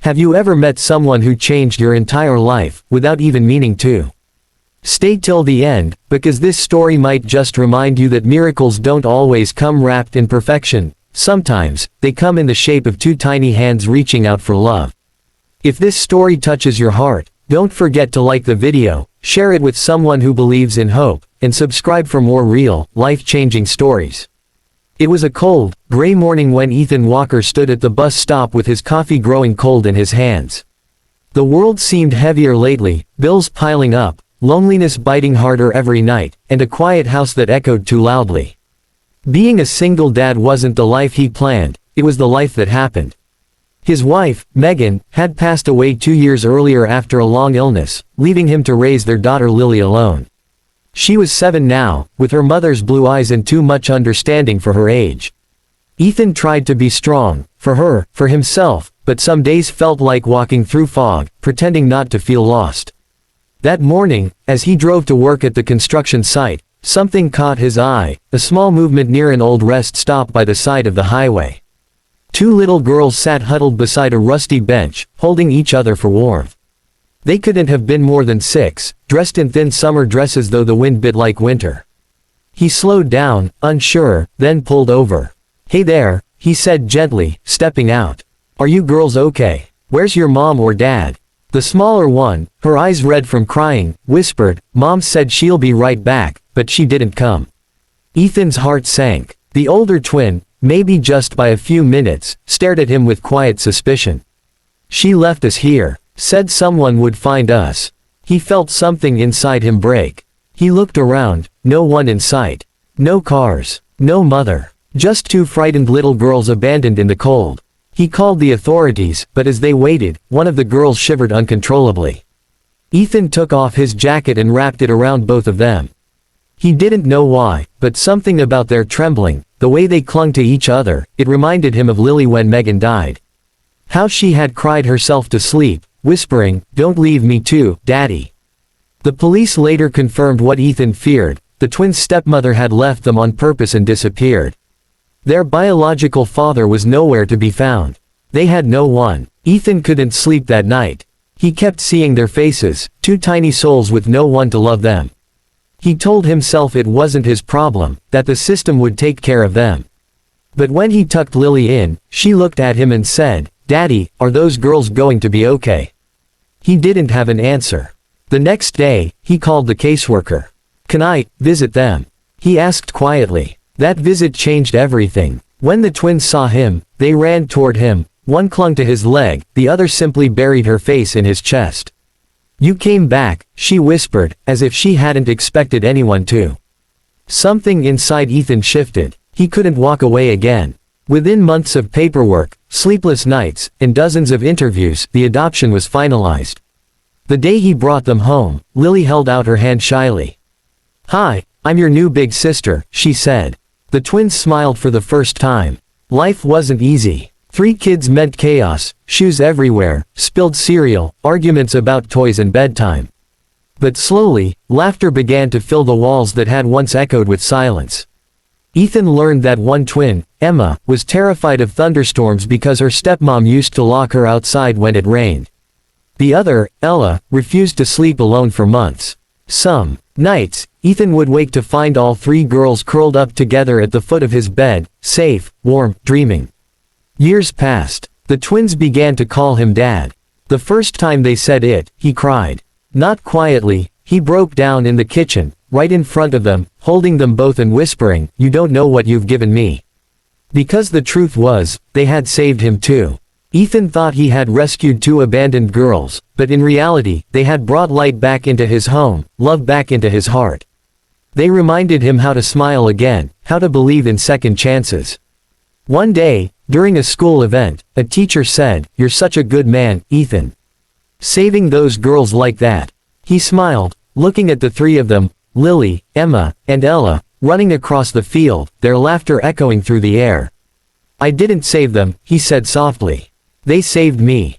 Have you ever met someone who changed your entire life, without even meaning to? Stay till the end, because this story might just remind you that miracles don't always come wrapped in perfection. Sometimes, they come in the shape of two tiny hands reaching out for love. If this story touches your heart, don't forget to like the video, share it with someone who believes in hope, and subscribe for more real, life-changing stories. It was a cold, gray morning when Ethan Walker stood at the bus stop with his coffee growing cold in his hands. The world seemed heavier lately, bills piling up, loneliness biting harder every night, and a quiet house that echoed too loudly. Being a single dad wasn't the life he planned, it was the life that happened. His wife, Megan, had passed away 2 years earlier after a long illness, leaving him to raise their daughter Lily alone. She was 7 now, with her mother's blue eyes and too much understanding for her age. Ethan tried to be strong, for her, for himself, but some days felt like walking through fog, pretending not to feel lost. That morning, as he drove to work at the construction site, something caught his eye, a small movement near an old rest stop by the side of the highway. 2 little girls sat huddled beside a rusty bench, holding each other for warmth. They couldn't have been more than 6, dressed in thin summer dresses though the wind bit like winter. He slowed down, unsure, then pulled over. "Hey there," he said gently, stepping out. "Are you girls okay? Where's your mom or dad?" The smaller one, her eyes red from crying, whispered, "Mom said she'll be right back, but she didn't come." Ethan's heart sank. The older twin, maybe just by a few minutes, stared at him with quiet suspicion. "She left us here. Said someone would find us." He felt something inside him break. He looked around, no one in sight. No cars. No mother. Just 2 frightened little girls abandoned in the cold. He called the authorities, but as they waited, one of the girls shivered uncontrollably. Ethan took off his jacket and wrapped it around both of them. He didn't know why, but something about their trembling, the way they clung to each other, it reminded him of Lily when Megan died. How she had cried herself to sleep, whispering, "Don't leave me too, Daddy." The police later confirmed what Ethan feared, the twins' stepmother had left them on purpose and disappeared. Their biological father was nowhere to be found. They had no one. Ethan couldn't sleep that night. He kept seeing their faces, 2 tiny souls with no one to love them. He told himself it wasn't his problem, that the system would take care of them. But when he tucked Lily in, she looked at him and said, "Daddy, are those girls going to be okay?" He didn't have an answer. The next day, he called the caseworker. "Can I visit them?" he asked quietly. That visit changed everything. When the twins saw him, they ran toward him. One clung to his leg, the other simply buried her face in his chest. "You came back," she whispered, as if she hadn't expected anyone to. Something inside Ethan shifted. He couldn't walk away again. Within months of paperwork, sleepless nights, and dozens of interviews, the adoption was finalized. The day he brought them home, Lily held out her hand shyly. "Hi, I'm your new big sister," she said. The twins smiled for the first time. Life wasn't easy. 3 kids meant chaos, shoes everywhere, spilled cereal, arguments about toys and bedtime. But slowly, laughter began to fill the walls that had once echoed with silence. Ethan learned that one twin, Emma, was terrified of thunderstorms because her stepmom used to lock her outside when it rained. The other, Ella, refused to sleep alone for months. Some nights, Ethan would wake to find all 3 girls curled up together at the foot of his bed, safe, warm, dreaming. Years passed. The twins began to call him Dad. The first time they said it, he cried. Not quietly, he broke down in the kitchen, right in front of them, holding them both and whispering, "You don't know what you've given me." Because the truth was, they had saved him too. Ethan thought he had rescued 2 abandoned girls, but in reality, they had brought light back into his home, love back into his heart. They reminded him how to smile again, how to believe in second chances. One day, during a school event, a teacher said, "You're such a good man, Ethan. Saving those girls like that." He smiled, looking at the 3 of them, Lily, Emma, and Ella, running across the field, their laughter echoing through the air. "I didn't save them," he said softly. "They saved me."